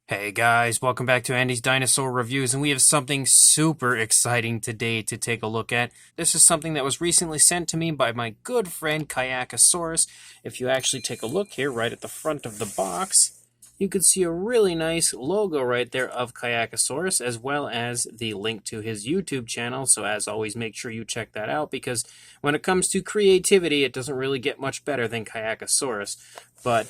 Hey guys, welcome back to Andy's Dinosaur Reviews, and we have something super exciting today to take a look at. This is something that was recently sent to me by my good friend Kayakasaurus. If you actually take a look here, right at the front of the box, you can see a really nice logo right there of Kayakasaurus, as well as the link to his YouTube channel. So as always, make sure you check that out, because when it comes to creativity, it doesn't really get much better than Kayakasaurus. But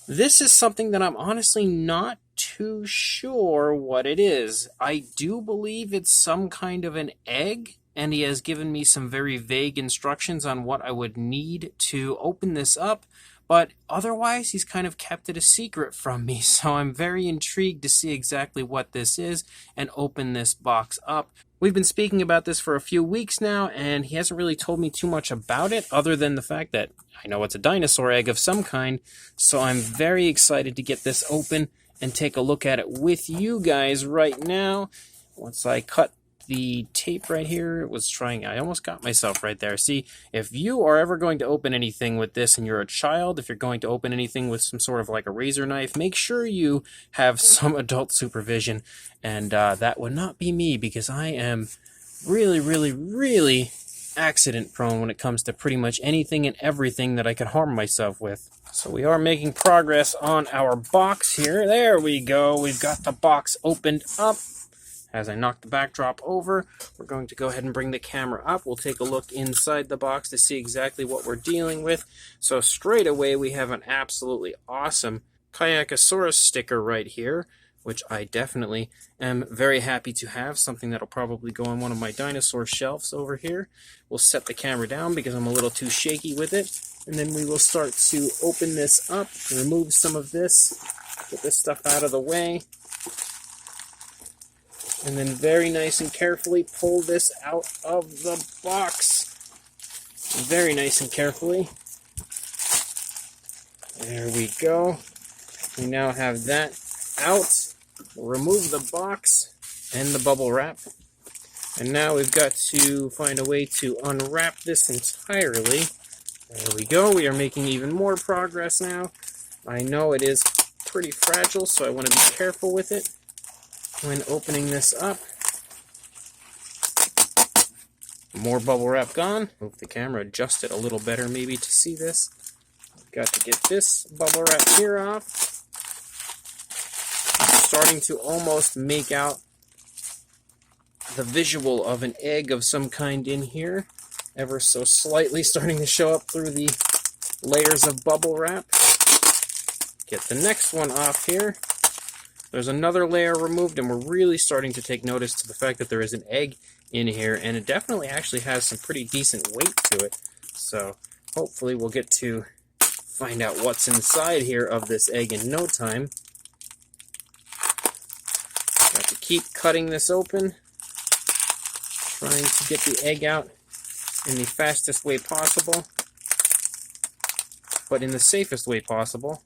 this is something that I'm honestly not too sure what it is. I do believe it's some kind of an egg, and he has given me some very vague instructions on what I would need to open this up, but otherwise he's kind of kept it a secret from me, so I'm very intrigued to see exactly what this is and open this box up. We've been speaking about this for a few weeks now, and he hasn't really told me too much about it, other than the fact that I know it's a dinosaur egg of some kind, so I'm very excited to get this open and take a look at it with you guys right now. Once I cut the tape right here, I almost got myself right there. See, if you are ever going to open anything with this and you're a child, if you're going to open anything with some sort of like a razor knife, make sure you have some adult supervision. And that would not be me, because I am really accident prone when it comes to pretty much anything and everything that I could harm myself with. So we are making progress on our box here. There we go. We've got the box opened up. As I knock the backdrop over, we're going to go ahead and bring the camera up. We'll take a look inside the box to see exactly what we're dealing with. So straight away, we have an absolutely awesome Kayakasaurus sticker right here, which I definitely am very happy to have, something that'll probably go on one of my dinosaur shelves over here. We'll set the camera down because I'm a little too shaky with it, and then we will start to open this up, remove some of this, get this stuff out of the way, and then very nice and carefully pull this out of the box. Very nice and carefully. There we go. We now have that out. We'll remove the box and the bubble wrap. And now we've got to find a way to unwrap this entirely. There we go. We are making even more progress now. I know it is pretty fragile, so I want to be careful with it when opening this up. More bubble wrap gone. Move the camera, adjust it a little better maybe to see this. I've got to get this bubble wrap here off. Starting to almost make out the visual of an egg of some kind in here, ever so slightly starting to show up through the layers of bubble wrap. Get the next one off here. There's another layer removed, and we're really starting to take notice to the fact that there is an egg in here, and it definitely actually has some pretty decent weight to it. So hopefully we'll get to find out what's inside here of this egg in no time. Got to keep cutting this open, trying to get the egg out in the fastest way possible, but in the safest way possible.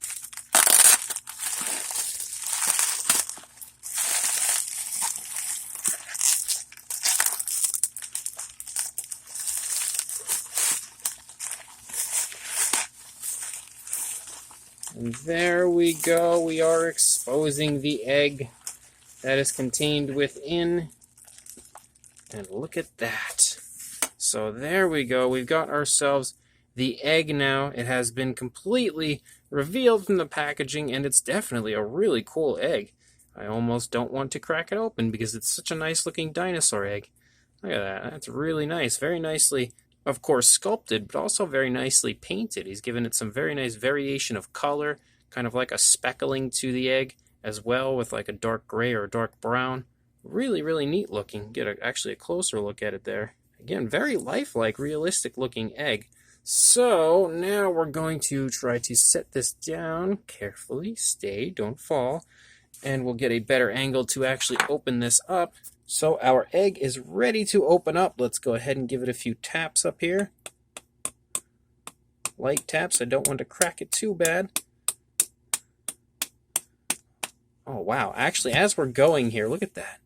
And there we go. We are exposing the egg that is contained within. And look at that. So there we go. We've got ourselves the egg now. It has been completely revealed from the packaging, and it's definitely a really cool egg. I almost don't want to crack it open because it's such a nice looking dinosaur egg. Look at that. That's really nice. Very nicely, of course, sculpted, but also very nicely painted. He's given it some very nice variation of color, kind of like a speckling to the egg as well, with like a dark gray or a dark brown. Really neat looking. Get actually a closer look at it there. Again, very lifelike, realistic looking egg. So now we're going to try to set this down carefully. Stay, don't fall. And we'll get a better angle to actually open this up. So our egg is ready to open up. Let's go ahead and give it a few taps up here. Light taps. I don't want to crack it too bad. Oh, wow. Actually, as we're going here, look at that.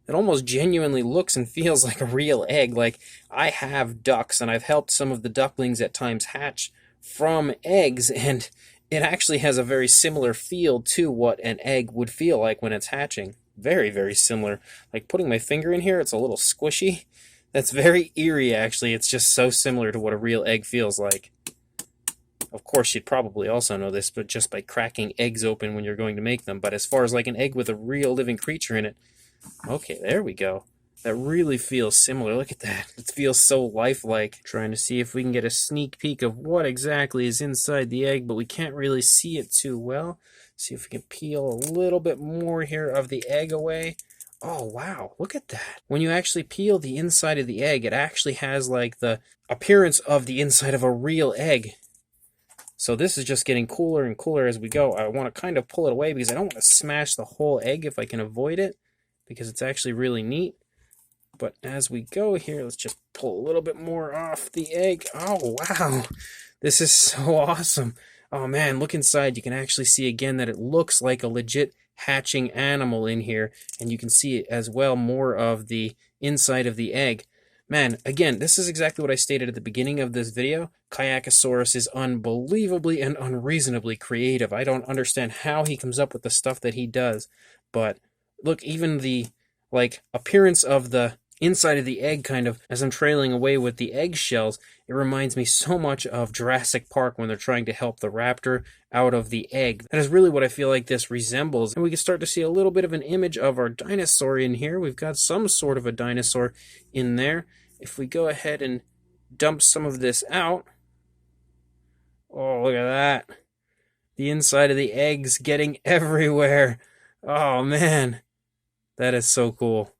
It almost genuinely looks and feels like a real egg. Like, I have ducks, and I've helped some of the ducklings at times hatch from eggs, and it actually has a very similar feel to what an egg would feel like when it's hatching. Very, very similar. Like putting my finger in here, it's a little squishy. That's very eerie, actually. It's just so similar to what a real egg feels like. Of course, you'd probably also know this, but just by cracking eggs open when you're going to make them. But as far as like an egg with a real living creature in it, okay, there we go. That really feels similar. Look at that. It feels so lifelike. Trying to see if we can get a sneak peek of what exactly is inside the egg, but we can't really see it too well. See if we can peel a little bit more here of the egg away. Oh, wow. Look at that. When you actually peel the inside of the egg, it actually has like the appearance of the inside of a real egg. So this is just getting cooler and cooler as we go. I want to kind of pull it away because I don't want to smash the whole egg if I can avoid it, because it's actually really neat. But as we go here, let's just pull a little bit more off the egg. Oh, wow. This is so awesome. Oh, man, look inside. You can actually see again that it looks like a legit hatching animal in here. And you can see as well more of the inside of the egg. Man, again, this is exactly what I stated at the beginning of this video. Kayakasaurus is unbelievably and unreasonably creative. I don't understand how he comes up with the stuff that he does. But look, even the appearance of the inside of the egg, kind of as I'm trailing away with the eggshells, it reminds me so much of Jurassic Park when they're trying to help the raptor out of the egg. That is really what I feel like this resembles. And we can start to see a little bit of an image of our dinosaur in here. We've got some sort of a dinosaur in there. If we go ahead and dump some of this out, oh, look at that. The inside of the egg's getting everywhere. Oh, man. That is so cool.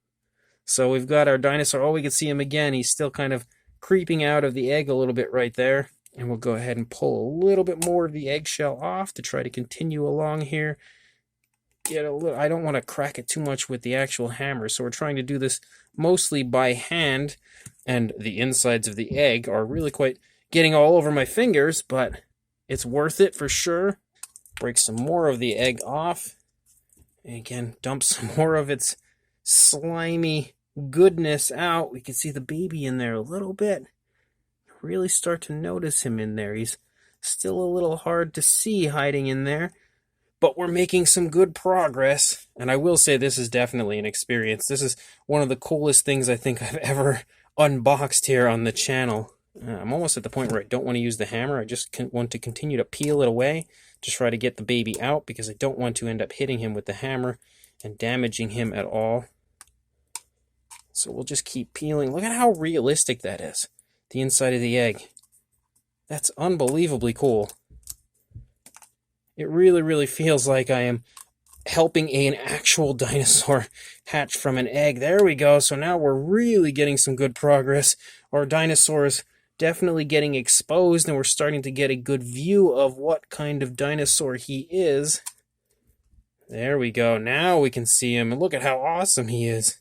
So we've got our dinosaur. Oh, we can see him again. He's still kind of creeping out of the egg a little bit right there. And we'll go ahead and pull a little bit more of the eggshell off to try to continue along here. Get a little. I don't want to crack it too much with the actual hammer, so we're trying to do this mostly by hand. And the insides of the egg are really quite getting all over my fingers, but it's worth it for sure. Break some more of the egg off. And again, dump some more of its slimy goodness out. We can see the baby in there a little bit. Really start to notice him in there. He's still a little hard to see hiding in there, but we're making some good progress. And I will say this is definitely an experience. This is one of the coolest things I think I've ever unboxed here on the channel. I'm almost at the point where I don't want to use the hammer. I just want to continue to peel it away to try to get the baby out, because I don't want to end up hitting him with the hammer and damaging him at all. So we'll just keep peeling. Look at how realistic that is. The inside of the egg. That's unbelievably cool. It really, really feels like I am helping an actual dinosaur hatch from an egg. There we go. So now we're really getting some good progress. Our dinosaur is definitely getting exposed, and we're starting to get a good view of what kind of dinosaur he is. There we go. Now we can see him, and look at how awesome he is.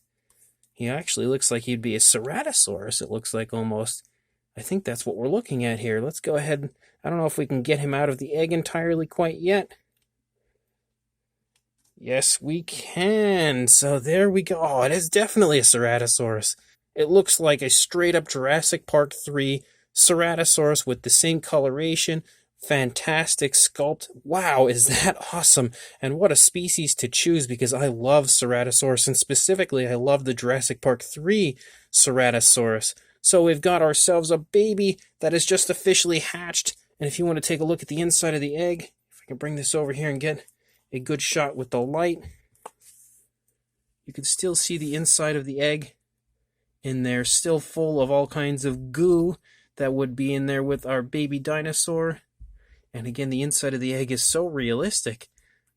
He actually looks like he'd be a Ceratosaurus, it looks like almost. I think that's what we're looking at here. Let's go ahead. I don't know if we can get him out of the egg entirely quite yet. Yes, we can. So there we go. Oh, it is definitely a Ceratosaurus. It looks like a straight-up Jurassic Park 3 Ceratosaurus with the same coloration. Fantastic sculpt. Wow, is that awesome. And what a species to choose, because I love Ceratosaurus, and specifically I love the Jurassic Park 3 Ceratosaurus. So we've got ourselves a baby that is just officially hatched. And if you want to take a look at the inside of the egg, if I can bring this over here and get a good shot with the light, you can still see the inside of the egg in there, still full of all kinds of goo that would be in there with our baby dinosaur. And again, the inside of the egg is so realistic.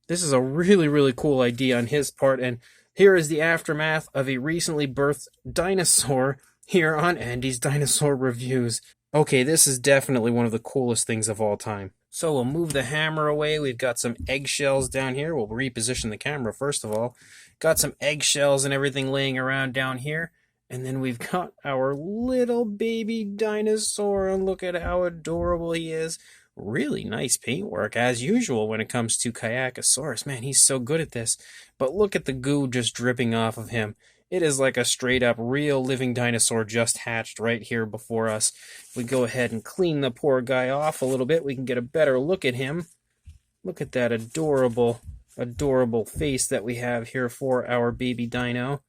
This is a really, really cool idea on his part. And here is the aftermath of a recently birthed dinosaur here on Andy's Dinosaur Reviews. Okay, this is definitely one of the coolest things of all time. So we'll move the hammer away. We've got some eggshells down here. We'll reposition the camera first of all. Got some eggshells and everything laying around down here. And then we've got our little baby dinosaur. And look at how adorable he is. Really nice paintwork, as usual, when it comes to Kayakasaurus. Man, he's so good at this. But look at the goo just dripping off of him. It is like a straight-up real living dinosaur just hatched right here before us. If we go ahead and clean the poor guy off a little bit, we can get a better look at him. Look at that adorable, adorable face that we have here for our baby dino.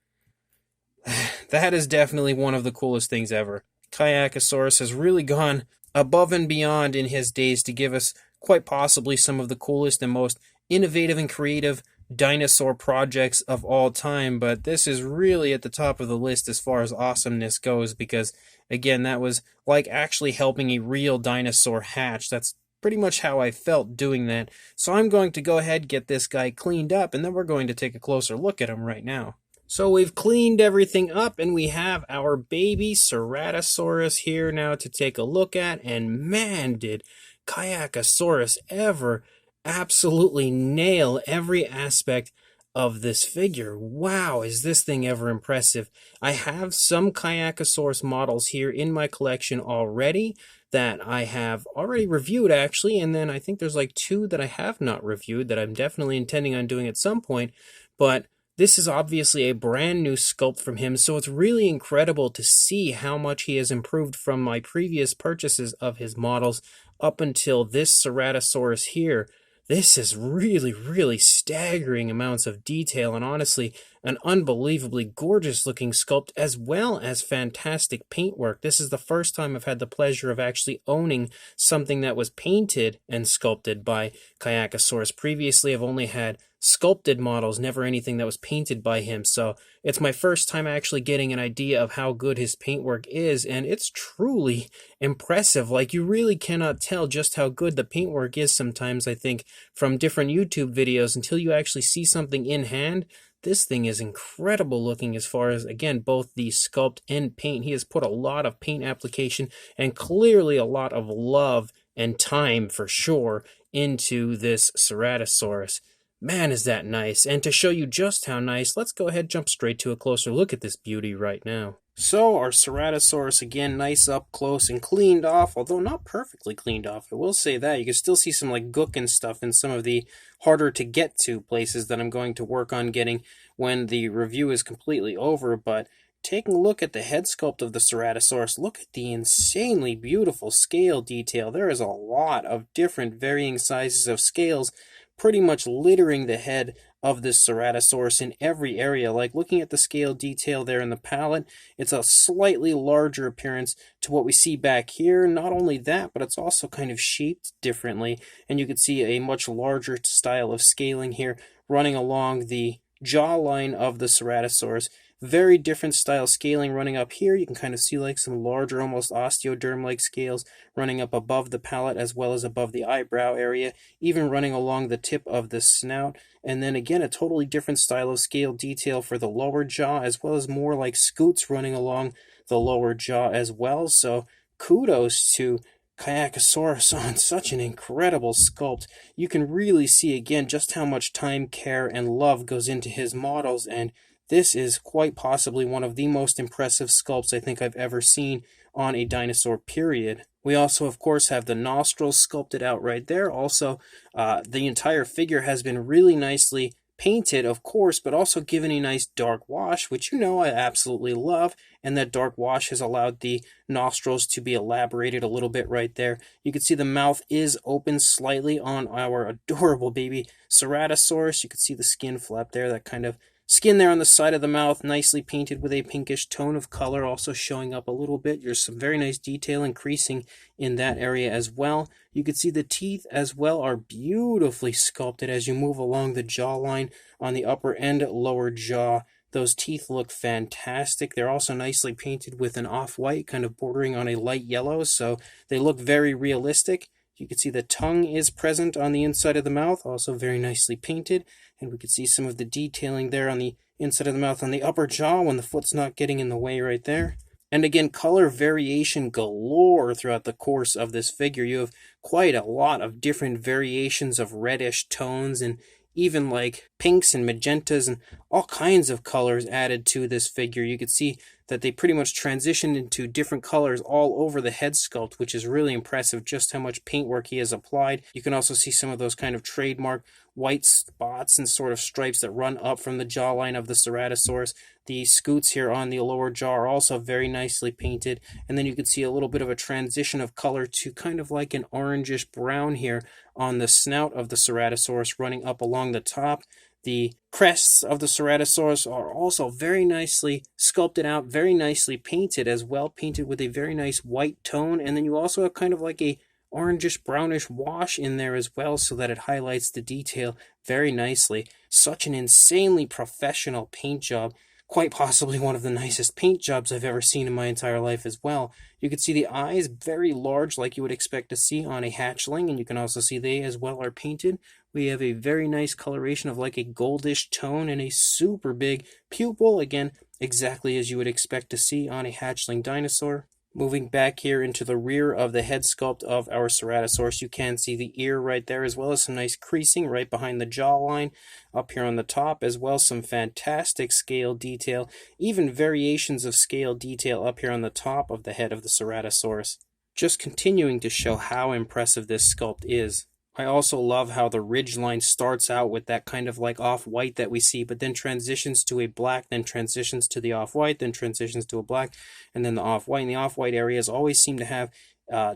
That is definitely one of the coolest things ever. Kayakasaurus has really gone above and beyond in his days to give us quite possibly some of the coolest and most innovative and creative dinosaur projects of all time, but this is really at the top of the list as far as awesomeness goes because, again, that was like actually helping a real dinosaur hatch. That's pretty much how I felt doing that. So I'm going to go ahead, get this guy cleaned up, and then we're going to take a closer look at him right now. So we've cleaned everything up and we have our baby Ceratosaurus here now to take a look at. And man, did Kayakasaurus ever absolutely nail every aspect of this figure. Wow, is this thing ever impressive. I have some Kayakasaurus models here in my collection already that I have already reviewed actually, and then I think there's like 2 that I have not reviewed that I'm definitely intending on doing at some point, but this is obviously a brand new sculpt from him, so it's really incredible to see how much he has improved from my previous purchases of his models up until this Ceratosaurus here. This is really, really staggering amounts of detail and honestly an unbelievably gorgeous looking sculpt as well as fantastic paintwork. This is the first time I've had the pleasure of actually owning something that was painted and sculpted by Kayakasaurus. Previously, I've only had sculpted models, never anything that was painted by him. So it's my first time actually getting an idea of how good his paintwork is, and it's truly impressive. Like, you really cannot tell just how good the paintwork is sometimes, I think, from different YouTube videos until you actually see something in hand. This thing is incredible looking as far as, again, both the sculpt and paint. He has put a lot of paint application and clearly a lot of love and time for sure into this Ceratosaurus. Man, is that nice. And to show you just how nice, let's go ahead and jump straight to a closer look at this beauty right now. So our Ceratosaurus, again, nice up close and cleaned off, although not perfectly cleaned off. I will say that. You can still see some like gook and stuff in some of the harder to get to places that I'm going to work on getting when the review is completely over, but taking a look at the head sculpt of the Ceratosaurus, look at the insanely beautiful scale detail. There is a lot of different varying sizes of scales pretty much littering the head of this Ceratosaurus in every area. Like looking at the scale detail there in the palate, it's a slightly larger appearance to what we see back here. Not only that, but it's also kind of shaped differently, and you can see a much larger style of scaling here running along the jawline of the Ceratosaurus. Very different style scaling running up here. You can kind of see like some larger, almost osteoderm-like scales running up above the palate as well as above the eyebrow area, even running along the tip of the snout. And then again, a totally different style of scale detail for the lower jaw, as well as more like scoots running along the lower jaw as well. So kudos to Kayakasaurus on such an incredible sculpt. You can really see again just how much time, care, and love goes into his models, and this is quite possibly one of the most impressive sculpts I think I've ever seen on a dinosaur, period. We also, of course, have the nostrils sculpted out right there. Also, the entire figure has been really nicely painted, of course, but also given a nice dark wash, which you know I absolutely love, and that dark wash has allowed the nostrils to be elaborated a little bit right there. You can see the mouth is open slightly on our adorable baby Ceratosaurus. You can see the skin flap there, that kind of skin there on the side of the mouth, nicely painted with a pinkish tone of color, also showing up a little bit. There's some very nice detail increasing in that area as well. You can see the teeth as well are beautifully sculpted as you move along the jawline on the upper and lower jaw. Those teeth look fantastic. They're also nicely painted with an off-white, kind of bordering on a light yellow, so they look very realistic. You can see the tongue is present on the inside of the mouth, also very nicely painted. And we can see some of the detailing there on the inside of the mouth on the upper jaw when the foot's not getting in the way right there. And again, color variation galore throughout the course of this figure. You have quite a lot of different variations of reddish tones and even like pinks and magentas and all kinds of colors added to this figure. You can see that they pretty much transitioned into different colors all over the head sculpt, which is really impressive just how much paintwork he has applied. You can also see some of those kind of trademark white spots and sort of stripes that run up from the jawline of the Ceratosaurus. The scoots here on the lower jaw are also very nicely painted, and then you can see a little bit of a transition of color to kind of like an orangish brown here on the snout of the Ceratosaurus running up along the top. The crests of the Ceratosaurus are also very nicely sculpted out, very nicely painted as well, painted with a very nice white tone, and then you also have kind of like a orangish brownish wash in there as well, so that it highlights the detail very nicely. Such an insanely professional paint job. Quite possibly one of the nicest paint jobs I've ever seen in my entire life as well. You can see the eyes very large like you would expect to see on a hatchling, and you can also see they as well are painted. We have a very nice coloration of like a goldish tone and a super big pupil, again exactly as you would expect to see on a hatchling dinosaur. Moving back here into the rear of the head sculpt of our Ceratosaurus, you can see the ear right there, as well as some nice creasing right behind the jawline up here on the top, as well as some fantastic scale detail, even variations of scale detail up here on the top of the head of the Ceratosaurus. Just continuing to show how impressive this sculpt is. I also love how the ridge line starts out with that kind of like off-white that we see, but then transitions to a black, then transitions to the off-white, then transitions to a black, and then the off-white. And the off-white areas always seem to have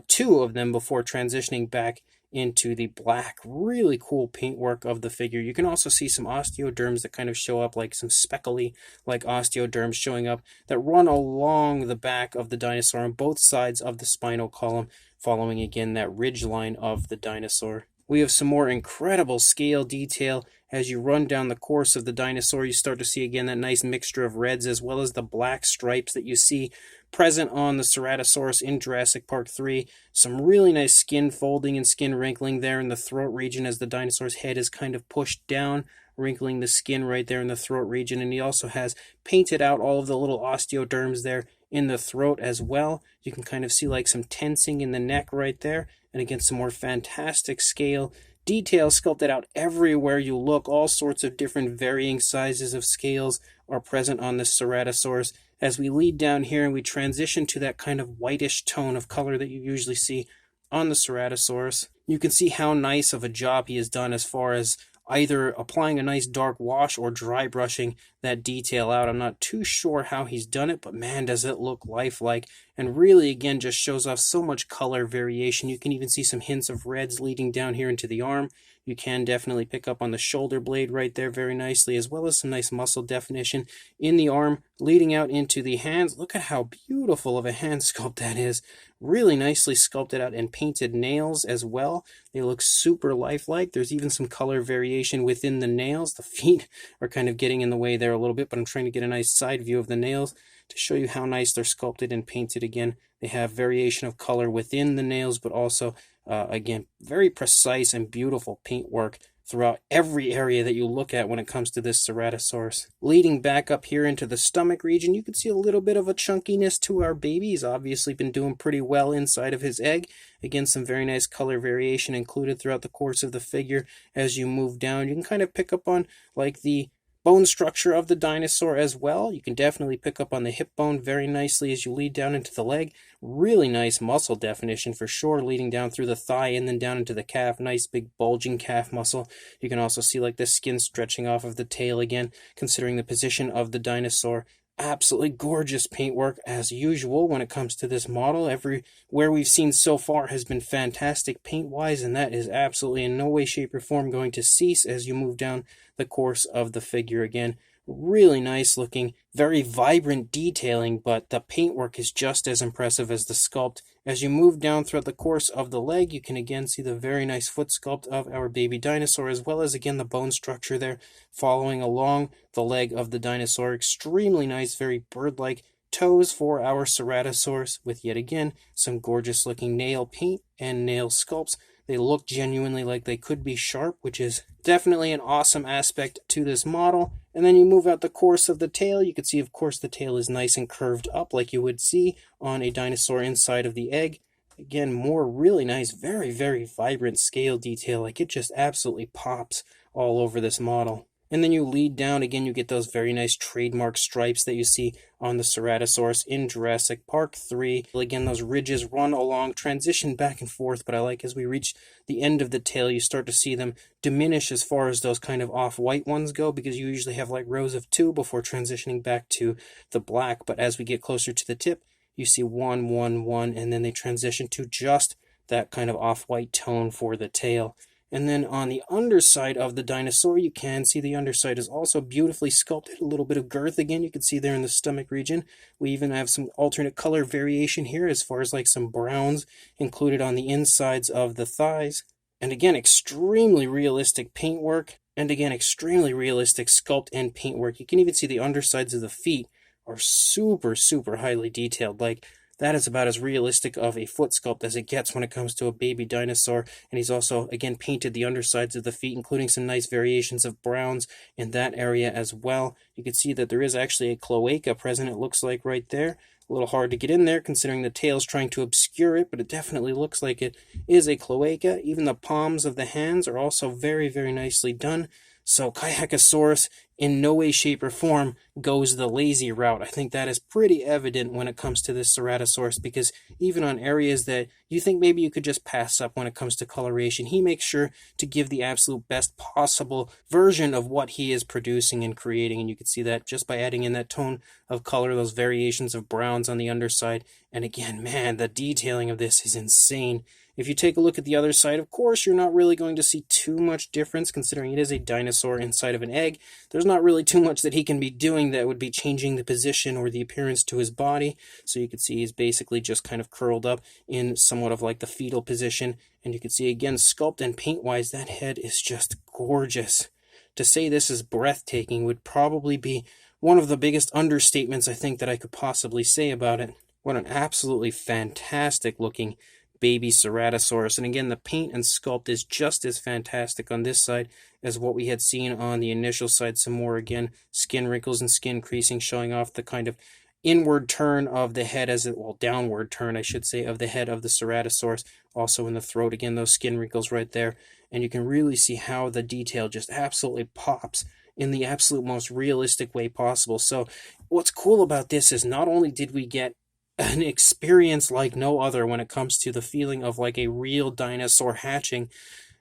two of them before transitioning back into the black. Really cool paintwork of the figure. You can also see some osteoderms that kind of show up, like some speckly like osteoderms showing up that run along the back of the dinosaur on both sides of the spinal column, following again that ridge line of the dinosaur. We have some more incredible scale detail. As you run down the course of the dinosaur, you start to see again that nice mixture of reds as well as the black stripes that you see present on the Ceratosaurus in Jurassic Park 3. Some really nice skin folding and skin wrinkling there in the throat region as the dinosaur's head is kind of pushed down, wrinkling the skin right there in the throat region. And he also has painted out all of the little osteoderms there in the throat as well. You can kind of see like some tensing in the neck right there. And again, some more fantastic scale detail sculpted out everywhere you look. All sorts of different varying sizes of scales are present on this Ceratosaurus. As we lead down here and we transition to that kind of whitish tone of color that you usually see on the Ceratosaurus, you can see how nice of a job he has done as far as either applying a nice dark wash or dry brushing that detail out. I'm not too sure how he's done it, but man, does it look lifelike, and really again just shows off so much color variation. You can even see some hints of reds leading down here into the arm. You can definitely pick up on the shoulder blade right there very nicely, as well as some nice muscle definition in the arm leading out into the hands. Look at how beautiful of a hand sculpt that is. Really nicely sculpted out, and painted nails as well. They look super lifelike. There's even some color variation within the nails. The feet are kind of getting in the way there a little bit, but I'm trying to get a nice side view of the nails to show you how nice they're sculpted and painted. Again, they have variation of color within the nails, but also again, very precise and beautiful paintwork throughout every area that you look at when it comes to this Ceratosaurus. Leading back up here into the stomach region, you can see a little bit of a chunkiness to our baby. He's obviously been doing pretty well inside of his egg. Again, some very nice color variation included throughout the course of the figure. As you move down, you can kind of pick up on like the bone structure of the dinosaur as well. You can definitely pick up on the hip bone very nicely as you lead down into the leg. Really nice muscle definition for sure, leading down through the thigh and then down into the calf. Nice big bulging calf muscle. You can also see like the skin stretching off of the tail again, considering the position of the dinosaur. Absolutely gorgeous paintwork as usual when it comes to this model. Everywhere we've seen so far has been fantastic paint-wise, and that is absolutely in no way, shape, or form going to cease as you move down the course of the figure. Again, really nice looking, very vibrant detailing, but the paintwork is just as impressive as the sculpt. As you move down throughout the course of the leg, you can again see the very nice foot sculpt of our baby dinosaur, as well as again the bone structure there following along the leg of the dinosaur. Extremely nice, very bird-like toes for our Ceratosaurus, with yet again some gorgeous looking nail paint and nail sculpts. They look genuinely like they could be sharp, which is definitely an awesome aspect to this model. And then you move out the course of the tail. You can see, of course, the tail is nice and curved up like you would see on a dinosaur inside of the egg. Again, more really nice, very, very vibrant scale detail. Like it just absolutely pops all over this model. And then you lead down, again, you get those very nice trademark stripes that you see on the Ceratosaurus in Jurassic Park 3. Again, those ridges run along, transition back and forth, but I like as we reach the end of the tail, you start to see them diminish as far as those kind of off-white ones go, because you usually have like rows of two before transitioning back to the black. But as we get closer to the tip, you see one, one, one, and then they transition to just that kind of off-white tone for the tail. And then on the underside of the dinosaur, you can see the underside is also beautifully sculpted. A little bit of girth again, you can see there in the stomach region. We even have some alternate color variation here as far as like some browns included on the insides of the thighs. And again, extremely realistic paintwork. And again, extremely realistic sculpt and paintwork. You can even see the undersides of the feet are super, super highly detailed. Like, that is about as realistic of a foot sculpt as it gets when it comes to a baby dinosaur. And he's also, again, painted the undersides of the feet, including some nice variations of browns in that area as well. You can see that there is actually a cloaca present, it looks like right there. A little hard to get in there considering the tail's trying to obscure it, but it definitely looks like it is a cloaca. Even the palms of the hands are also very, very nicely done. So Kayakasaurus in no way, shape, or form goes the lazy route. I think that is pretty evident when it comes to this Ceratosaurus, because even on areas that you think maybe you could just pass up when it comes to coloration, he makes sure to give the absolute best possible version of what he is producing and creating. And you can see that just by adding in that tone of color, those variations of browns on the underside. And again, man, the detailing of this is insane. If you take a look at the other side, of course, you're not really going to see too much difference considering it is a dinosaur inside of an egg. There's not really too much that he can be doing that would be changing the position or the appearance to his body. So you can see he's basically just kind of curled up in somewhat of like the fetal position. And you can see, again, sculpt and paint-wise, that head is just gorgeous. To say this is breathtaking would probably be one of the biggest understatements I think that I could possibly say about it. What an absolutely fantastic looking baby Ceratosaurus. And again, the paint and sculpt is just as fantastic on this side as what we had seen on the initial side. Some more, again, skin wrinkles and skin creasing showing off the kind of inward turn of the head, downward turn, I should say, of the head of the Ceratosaurus. Also in the throat, again, those skin wrinkles right there. And you can really see how the detail just absolutely pops in the absolute most realistic way possible. So what's cool about this is not only did we get an experience like no other when it comes to the feeling of like a real dinosaur hatching.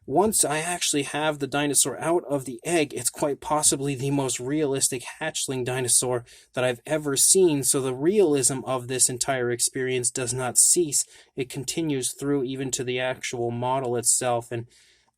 Once I actually have the dinosaur out of the egg, it's quite possibly the most realistic hatchling dinosaur that I've ever seen. So the realism of this entire experience does not cease. It continues through even to the actual model itself. And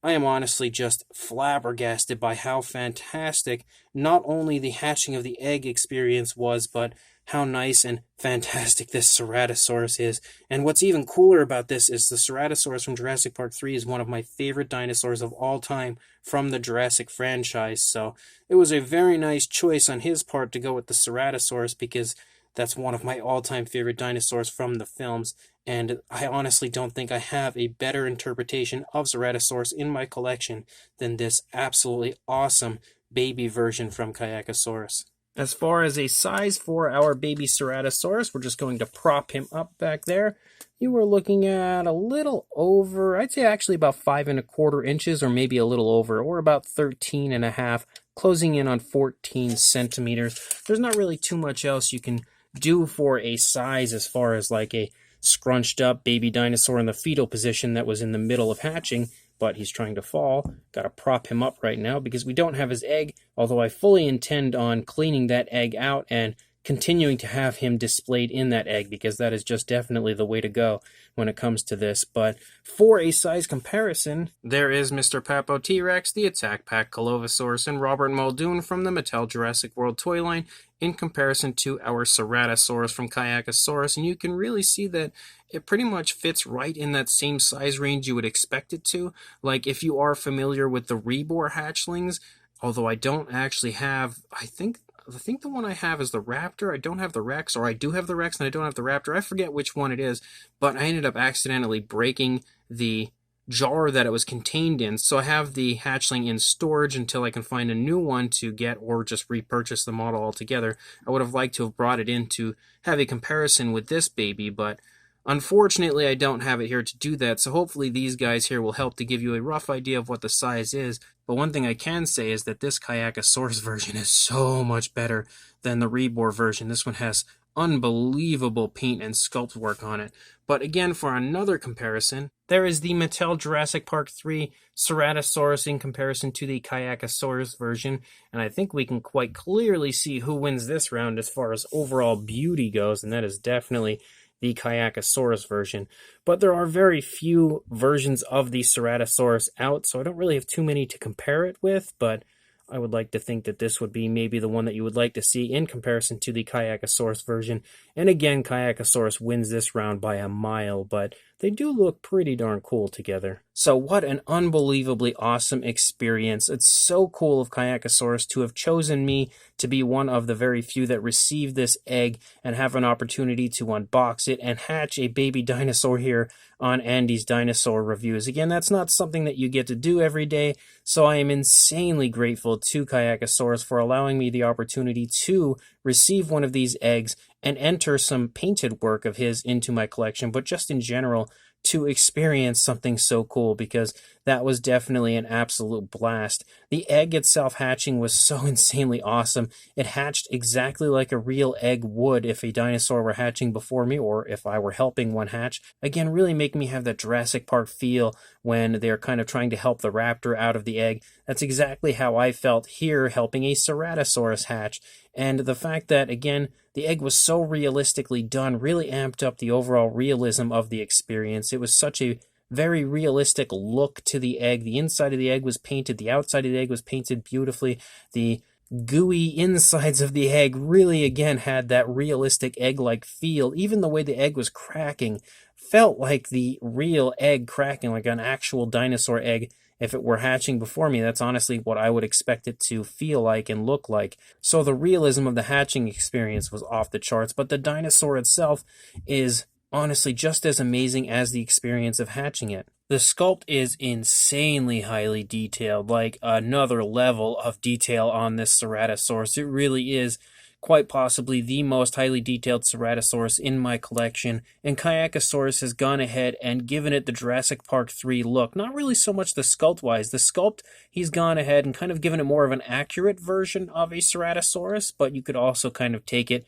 I am honestly just flabbergasted by how fantastic not only the hatching of the egg experience was, but how nice and fantastic this Ceratosaurus is. And what's even cooler about this is the Ceratosaurus from Jurassic Park 3 is one of my favorite dinosaurs of all time from the Jurassic franchise. So it was a very nice choice on his part to go with the Ceratosaurus, because that's one of my all-time favorite dinosaurs from the films. And I honestly don't think I have a better interpretation of Ceratosaurus in my collection than this absolutely awesome baby version from Kayakasaurus. As far as a size for our baby Ceratosaurus, we're just going to prop him up back there. You were looking at a little over, I'd say actually about 5¼ inches, or maybe a little over, or about 13½, closing in on 14 centimeters. There's not really too much else you can do for a size as far as like a scrunched up baby dinosaur in the fetal position that was in the middle of hatching, but he's trying to fall. Got to prop him up right now because we don't have his egg, although I fully intend on cleaning that egg out and continuing to have him displayed in that egg, because that is just definitely the way to go when it comes to this. But for a size comparison, there is Mr. Papo T-Rex, the Attack Pack Colovosaurus, and Robert Muldoon from the Mattel Jurassic World toy line in comparison to our Ceratosaurus from Kayakasaurus. And you can really see that it pretty much fits right in that same size range you would expect it to. Like, if you are familiar with the Rebor hatchlings, although I don't actually have, I think the one I have is the Raptor. I don't have the Rex, or I do have the Rex and I don't have the Raptor. I forget which one it is, but I ended up accidentally breaking the jar that it was contained in. So I have the hatchling in storage until I can find a new one to get, or just repurchase the model altogether. I would have liked to have brought it in to have a comparison with this baby, but Unfortunately, I don't have it here to do that, so hopefully these guys here will help to give you a rough idea of what the size is. But one thing I can say is that this Kayakasaurus version is so much better than the Rebor version. This one has unbelievable paint and sculpt work on it. But again, for another comparison, there is the Mattel Jurassic Park 3 Ceratosaurus in comparison to the Kayakasaurus version, and I think we can quite clearly see who wins this round as far as overall beauty goes, and that is definitely the Kayakasaurus version. But there are very few versions of the Ceratosaurus out, so I don't really have too many to compare it with, but I would like to think that this would be maybe the one that you would like to see in comparison to the Kayakasaurus version. And again, Kayakasaurus wins this round by a mile, but they do look pretty darn cool together. So what an unbelievably awesome experience. It's so cool of Kayakasaurus to have chosen me to be one of the very few that received this egg and have an opportunity to unbox it and hatch a baby dinosaur here on Andy's Dinosaur Reviews. Again, that's not something that you get to do every day, so I am insanely grateful to Kayakasaurus for allowing me the opportunity to receive one of these eggs and enter some painted work of his into my collection, but just in general, to experience something so cool, because that was definitely an absolute blast. The egg itself hatching was so insanely awesome. It hatched exactly like a real egg would if a dinosaur were hatching before me, or if I were helping one hatch. Again, really making me have that Jurassic Park feel when they're kind of trying to help the raptor out of the egg. That's exactly how I felt here helping a Ceratosaurus hatch. And the fact that, again, the egg was so realistically done really amped up the overall realism of the experience. It was such a very realistic look to the egg. The inside of the egg was painted. The outside of the egg was painted beautifully. The gooey insides of the egg really, again, had that realistic egg-like feel. Even the way the egg was cracking felt like the real egg cracking, like an actual dinosaur egg. If it were hatching before me, that's honestly what I would expect it to feel like and look like. So the realism of the hatching experience was off the charts, but the dinosaur itself is honestly just as amazing as the experience of hatching it. The sculpt is insanely highly detailed, like another level of detail on this Ceratosaurus. It really is quite possibly the most highly detailed Ceratosaurus in my collection, and Kayakasaurus has gone ahead and given it the Jurassic Park 3 look. Not really so much the sculpt-wise. The sculpt, he's gone ahead and kind of given it more of an accurate version of a Ceratosaurus, but you could also kind of take it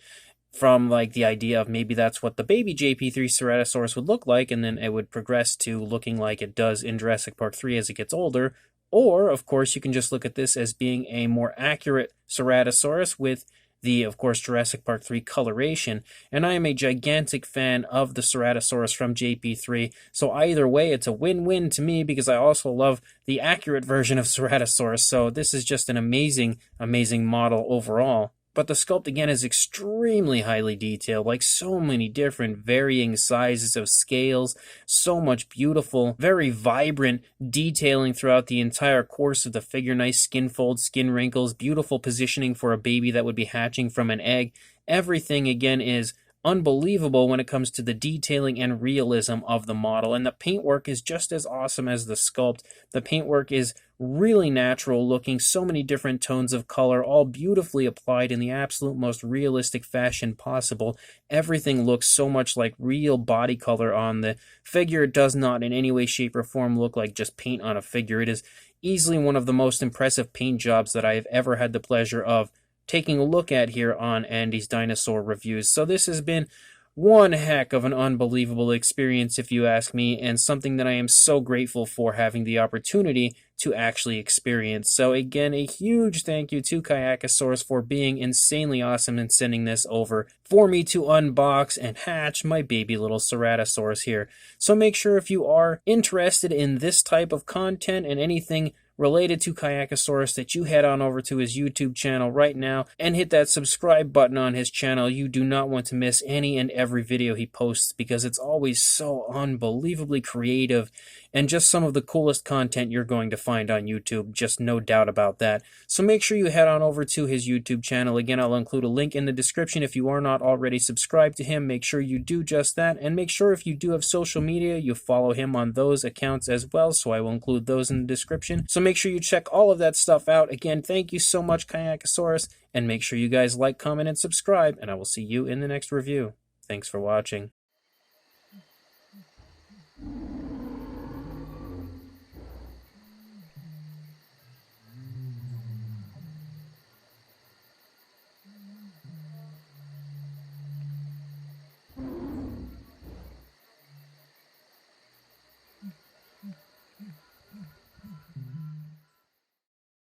from like the idea of maybe that's what the baby JP3 Ceratosaurus would look like, and then it would progress to looking like it does in Jurassic Park 3 as it gets older. Or, of course, you can just look at this as being a more accurate Ceratosaurus with the, of course, Jurassic Park 3 coloration, and I am a gigantic fan of the Ceratosaurus from JP3, so either way, it's a win-win to me, because I also love the accurate version of Ceratosaurus, so this is just an amazing, amazing model overall. But the sculpt, again, is extremely highly detailed, like so many different varying sizes of scales, so much beautiful, very vibrant detailing throughout the entire course of the figure, nice skin folds, skin wrinkles, beautiful positioning for a baby that would be hatching from an egg. Everything, again, is unbelievable when it comes to the detailing and realism of the model, and the paintwork is just as awesome as the sculpt. The paintwork is really natural looking, so many different tones of color, all beautifully applied in the absolute most realistic fashion possible. Everything looks so much like real body color on the figure. It does not in any way, shape, or form look like just paint on a figure. It is easily one of the most impressive paint jobs that I have ever had the pleasure of taking a look at here on Andy's Dinosaur Reviews. So this has been one heck of an unbelievable experience, if you ask me, and something that I am so grateful for having the opportunity to actually experience. So again, a huge thank you to Kayakasaurus for being insanely awesome and sending this over for me to unbox and hatch my baby little Ceratosaurus here. So make sure, if you are interested in this type of content and anything related to Kayakasaurus, that you head on over to his YouTube channel right now and hit that subscribe button on his channel. You do not want to miss any and every video he posts, because it's always so unbelievably creative and just some of the coolest content you're going to find on YouTube, just no doubt about that. So make sure you head on over to his YouTube channel. Again, I'll include a link in the description. If you are not already subscribed to him, make sure you do just that, and make sure if you do have social media, you follow him on those accounts as well, so I will include those in the description. So make sure you check all of that stuff out. Again, thank you so much, Kayakasaurus, and make sure you guys like, comment, and subscribe, and I will see you in the next review. Thanks for watching.